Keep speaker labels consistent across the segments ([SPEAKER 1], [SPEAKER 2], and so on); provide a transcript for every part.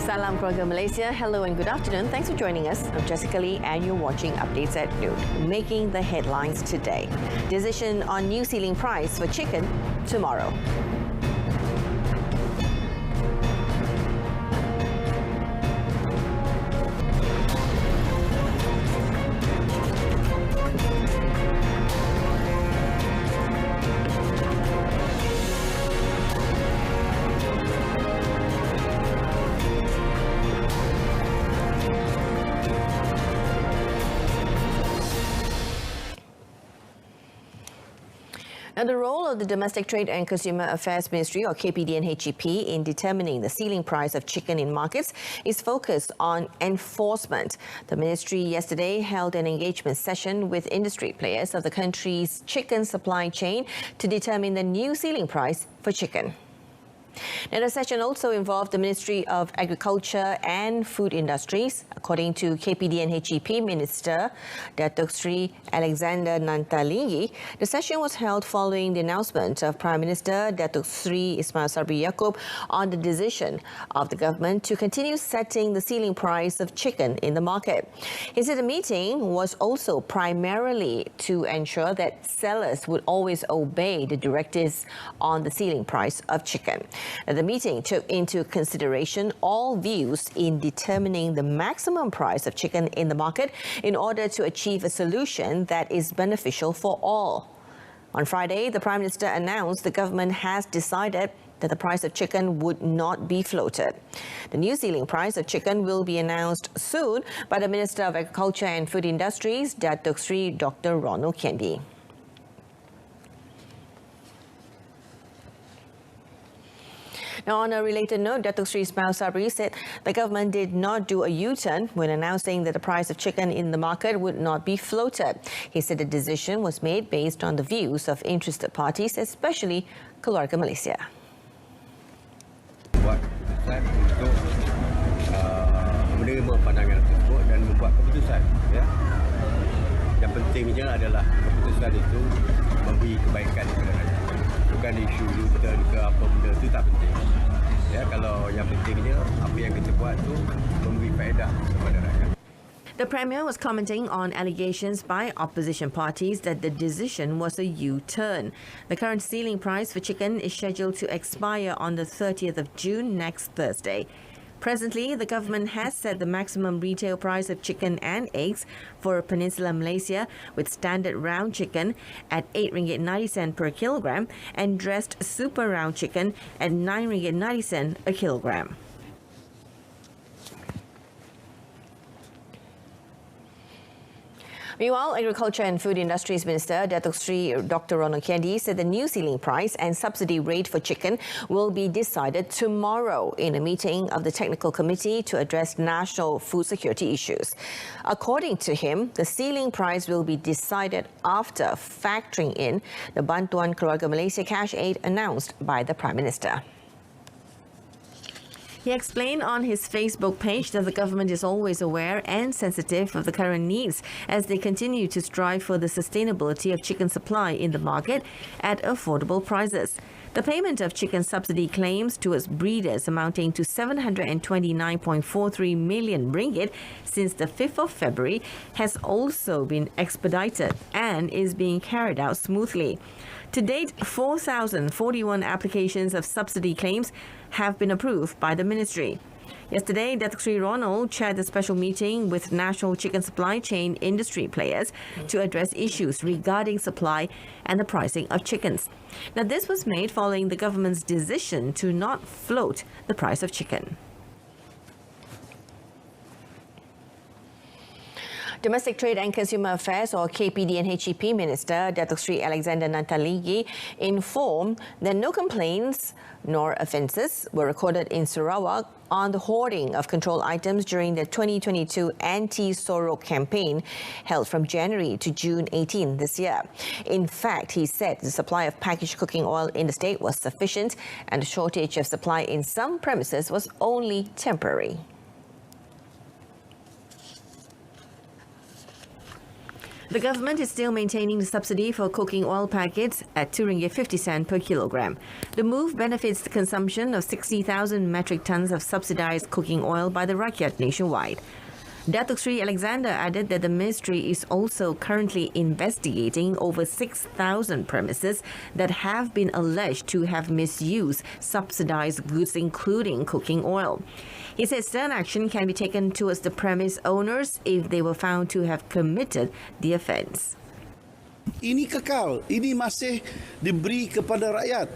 [SPEAKER 1] Salam keluarga Malaysia. Hello and good afternoon. Thanks for joining us. I'm Jessica Lee and you're watching Updates at Noon. Making the headlines today. Decision on new ceiling price for chicken tomorrow. Now, the role of the Domestic Trade and Consumer Affairs Ministry, or KPD and HEP, in determining the ceiling price of chicken in markets is focused on enforcement. The ministry yesterday held an engagement session with industry players of the country's chicken supply chain to determine the new ceiling price for chicken. Now, the session also involved the Ministry of Agriculture and Food Industries. According to KPD and HEP Minister Datuk Sri Alexander Nantalingi, the session was held following the announcement of Prime Minister Datuk Sri Ismail Sabri Yaakob on the decision of the government to continue setting the ceiling price of chicken in the market. He said the meeting was also primarily to ensure that sellers would always obey the directives on the ceiling price of chicken. The meeting took into consideration all views in determining the maximum price of chicken in the market in order to achieve a solution that is beneficial for all. On Friday, the Prime Minister announced the government has decided that the price of chicken would not be floated. The new ceiling price of chicken will be announced soon by the Minister of Agriculture and Food Industries, Datuk Sri Dr. Ronald Kendi. Now, on a related note, Datuk Sri Ismail Sabri said the government did not do a U-turn when announcing that the price of chicken in the market would not be floated. He said the decision was made based on the views of interested parties, especially keluarga Malaysia.
[SPEAKER 2] Buat keputusan untuk menerima pandangan tersebut dan membuat keputusan. Ya. Yang pentingnya adalah keputusan itu memberi kebaikan kepada rakyat. Bukan isu UTurn ke apa benda itu tak penting. Ya, kalau yang pentingnya apa yang kita buat tu memberi faedah kepada rakyat.
[SPEAKER 1] The Premier was commenting on allegations by opposition parties that the decision was a U-turn. The current ceiling price for chicken is scheduled to expire on the 30th of June next Thursday. Presently, the government has set the maximum retail price of chicken and eggs for Peninsular Malaysia, with standard round chicken at RM8.90 per kilogram and dressed super round chicken at RM9.90 a kilogram. Meanwhile, Agriculture and Food Industries Minister Datuk Sri Dr. Ronald Kendi said the new ceiling price and subsidy rate for chicken will be decided tomorrow in a meeting of the Technical Committee to address national food security issues. According to him, the ceiling price will be decided after factoring in the Bantuan Keluarga Malaysia Cash Aid announced by the Prime Minister. He explained on his Facebook page that the government is always aware and sensitive of the current needs as they continue to strive for the sustainability of chicken supply in the market at affordable prices. The payment of chicken subsidy claims towards breeders amounting to 729.43 million ringgit since the 5th of February has also been expedited and is being carried out smoothly. To date, 4,041 applications of subsidy claims have been approved by the ministry. Yesterday, Datuk Sri Ronald chaired a special meeting with national chicken supply chain industry players to address issues regarding supply and the pricing of chickens. Now, this was made following the government's decision to not float the price of chicken. Domestic Trade and Consumer Affairs, or KPD and HEP Minister Datuk Sri Alexander Nantalingi informed that no complaints nor offences were recorded in Sarawak on the hoarding of controlled items during the 2022 anti-Sorok campaign held from January to June 18 this year. In fact, he said the supply of packaged cooking oil in the state was sufficient and the shortage of supply in some premises was only temporary. The government is still maintaining the subsidy for cooking oil packets at RM2.50 per kilogram. The move benefits the consumption of 60,000 metric tons of subsidized cooking oil by the rakyat nationwide. Datuk Sri Alexander added that the ministry is also currently investigating over 6,000 premises that have been alleged to have misused subsidized goods, including cooking oil. He said stern action can be taken towards the premise owners if they were found to have committed the offence.
[SPEAKER 3] Ini kekal, ini masih diberi kepada rakyat.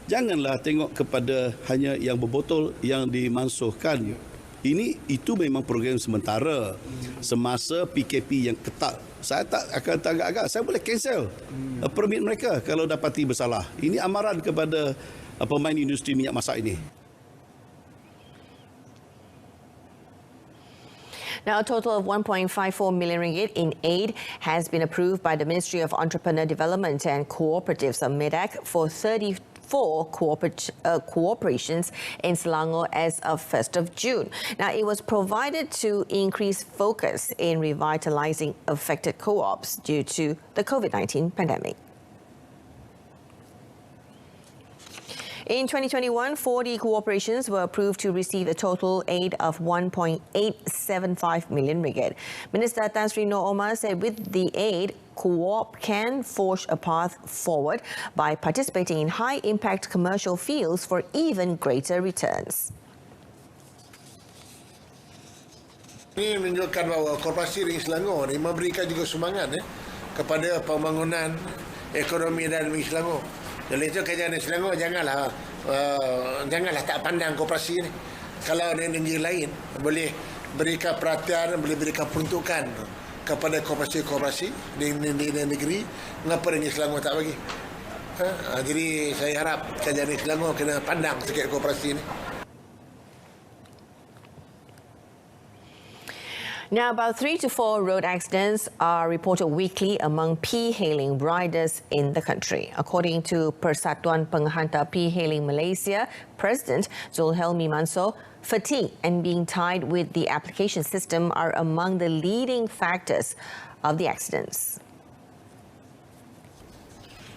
[SPEAKER 3] Janganlah tengok kepada hanya yang berbotol yang dimansuhkan. Itu memang program sementara. Semasa PKP yang ketat, saya tak akan agak-agak. Saya boleh cancel permit mereka kalau dapati bersalah. Ini amaran kepada pemain industri minyak masak ini.
[SPEAKER 1] Now, a total of RM1.54 million in aid has been approved by the Ministry of Entrepreneur Development and Cooperatives of MEDAC for 34 cooperations in Selangor as of 1st of June. Now, it was provided to increase focus in revitalizing affected co-ops due to the COVID-19 pandemic. In 2021, 40 cooperations were approved to receive a total aid of RM1.875 million. Minister Tan Sri Noor Omar said with the aid, co-op can forge a path forward by participating in high-impact commercial fields for even greater returns.
[SPEAKER 4] Ini menunjukkan bahawa korporasi ring Selangor ini memberikan juga sumbangan kepada pembangunan ekonomi dan negeri Selangor. Oleh itu kerajaan Selangor janganlah tak pandang koperasi ni. Kalau negeri lain boleh berikan perhatian, boleh berikan peruntukan kepada koperasi-koperasi di negeri, mengapa negeri Selangor tak bagi? Jadi saya harap kerajaan Selangor kena pandang sikit koperasi ni.
[SPEAKER 1] Now, about 3 to 4 road accidents are reported weekly among P-hailing riders in the country. According to Persatuan Penghantar P-hailing Malaysia President Zulhelmi Mansor, fatigue and being tied with the application system are among the leading factors of the accidents.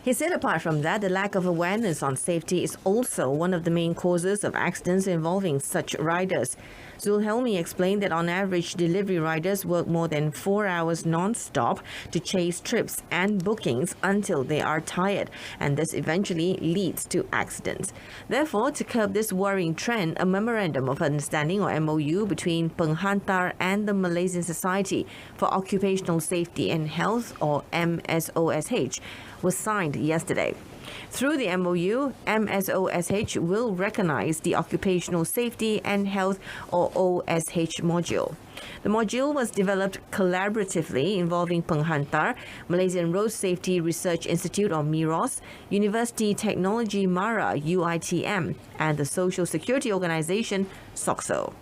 [SPEAKER 1] He said apart from that, the lack of awareness on safety is also one of the main causes of accidents involving such riders. Zulhelmi explained that on average, delivery riders work more than 4 hours non-stop to chase trips and bookings until they are tired, and this eventually leads to accidents. Therefore, to curb this worrying trend, a Memorandum of Understanding or MOU between Penghantar and the Malaysian Society for Occupational Safety and Health or MSOSH was signed yesterday. Through the MOU, MSOSH will recognize the Occupational Safety and Health or OSH module. The module was developed collaboratively involving Penghantar, Malaysian Road Safety Research Institute or MIROS, University Technology Mara UITM, and the Social Security Organisation SOCSO.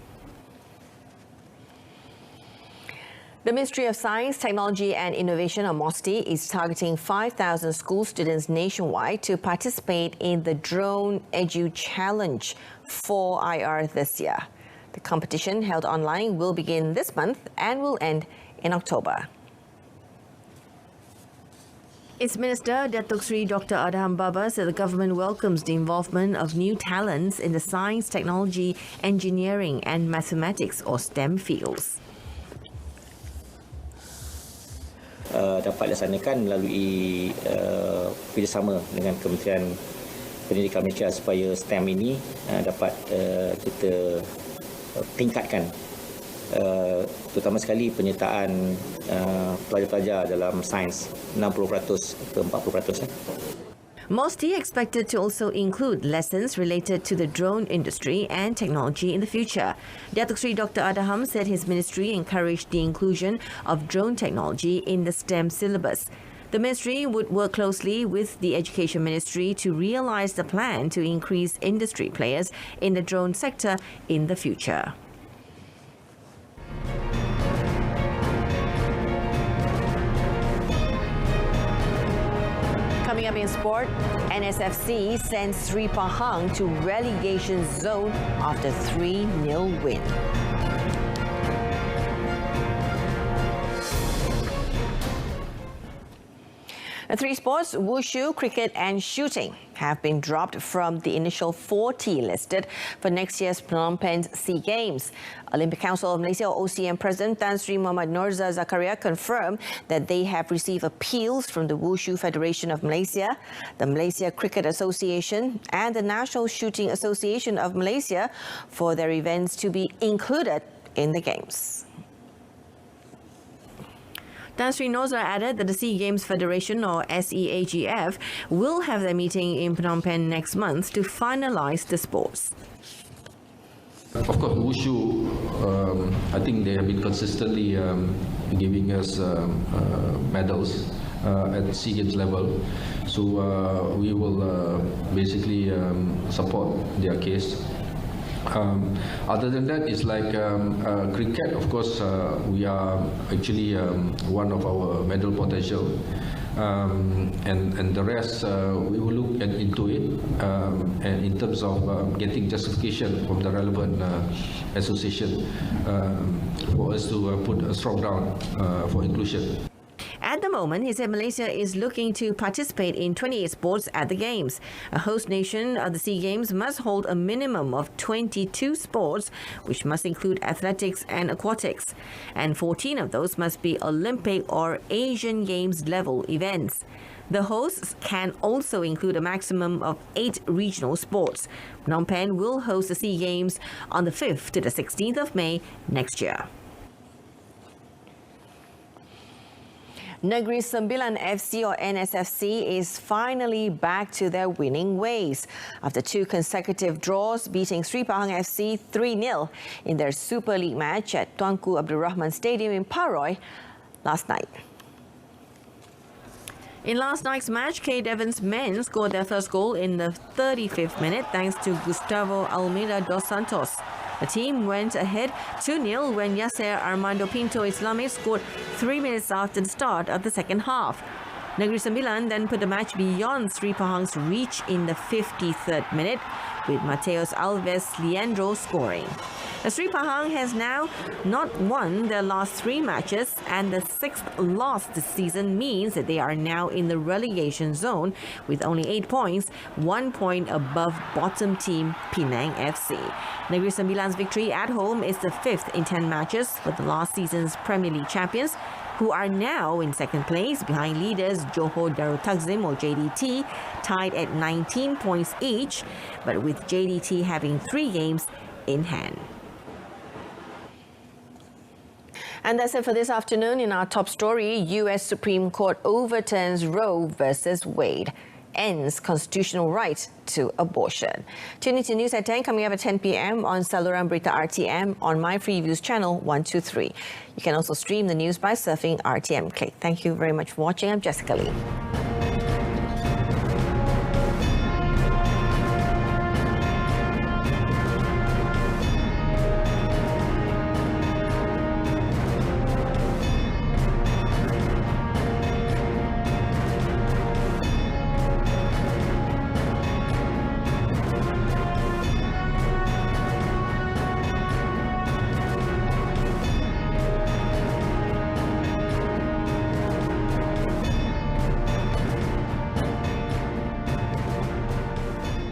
[SPEAKER 1] The Ministry of Science, Technology and Innovation, or MOSTI, is targeting 5,000 school students nationwide to participate in the Drone Edu Challenge 4IR this year. The competition, held online, will begin this month and will end in October. Its Minister, Datuk Sri Dr. Adham Baba, said the government welcomes the involvement of new talents in the science, technology, engineering and mathematics or STEM fields.
[SPEAKER 5] Dapat dilaksanakan melalui kerjasama dengan Kementerian Pendidikan Malaysia supaya STEM ini dapat kita tingkatkan, terutama sekali penyertaan pelajar-pelajar dalam sains 60% ke 40%.
[SPEAKER 1] MOSTI expected to also include lessons related to the drone industry and technology in the future. Datuk Sri Dr. Adham said his ministry encouraged the inclusion of drone technology in the STEM syllabus. The ministry would work closely with the Education Ministry to realise the plan to increase industry players in the drone sector in the future. Coming up in sport, NSFC sends Sri Pahang to relegation zone after 3-0 win. Three sports, wushu, cricket and shooting, have been dropped from the initial 40 listed for next year's Phnom Penh SEA Games. Olympic Council of Malaysia, or OCM President Tan Sri Muhammad Norza Zakaria confirmed that they have received appeals from the Wushu Federation of Malaysia, the Malaysia Cricket Association and the National Shooting Association of Malaysia for their events to be included in the Games. Tan Sri Norza added that the SEA Games Federation, or SEAGF, will have their meeting in Phnom Penh next month to finalise the sports.
[SPEAKER 6] Of course, wushu, I think they have been consistently giving us medals at SEA Games level. So we will basically support their case. Other than that, it's like cricket. Of course, we are actually one of our medal potential, and the rest we will look into it. And in terms of getting justification from the relevant association for us to put a strong ground for inclusion.
[SPEAKER 1] At the moment, he said Malaysia is looking to participate in 28 sports at the Games. A host nation of the SEA Games must hold a minimum of 22 sports, which must include athletics and aquatics, and 14 of those must be Olympic or Asian Games level events. The hosts can also include a maximum of 8 regional sports. Phnom Penh will host the SEA Games on the 5th to the 16th of May next year. Negeri Sembilan FC, or NSFC, is finally back to their winning ways after 2 consecutive draws, beating Sri Pahang FC 3-0 in their Super League match at Tuanku Abdul Rahman Stadium in Paroi last night. In last night's match, K. Devon's men scored their first goal in the 35th minute thanks to Gustavo Almeida dos Santos. The team went ahead 2-0 when Yasser Armando Pinto Islamic scored 3 minutes after the start of the second half. Negeri Sembilan then put the match beyond Sri Pahang's reach in the 53rd minute, with Mateus Alves Leandro scoring. The Sri Pahang has now not won their last 3 matches, and the 6th loss this season means that they are now in the relegation zone with only 8 points, 1 point above bottom team Penang FC. Negeri Sembilan's victory at home is the 5th in 10 matches for the last season's Premier League champions, who are now in second place behind leaders Johor Darul Takzim, or JDT, tied at 19 points each, but with JDT having 3 games in hand. And that's it for this afternoon. In our top story, U.S. Supreme Court overturns Roe versus Wade, ends constitutional right to abortion. Tune into News at 10 coming up at 10 p.m. on saluran Berita RTM on My Free Views channel 123. You can also stream the news by surfing RTM Click. Thank you very much for watching. I'm Jessica Lee.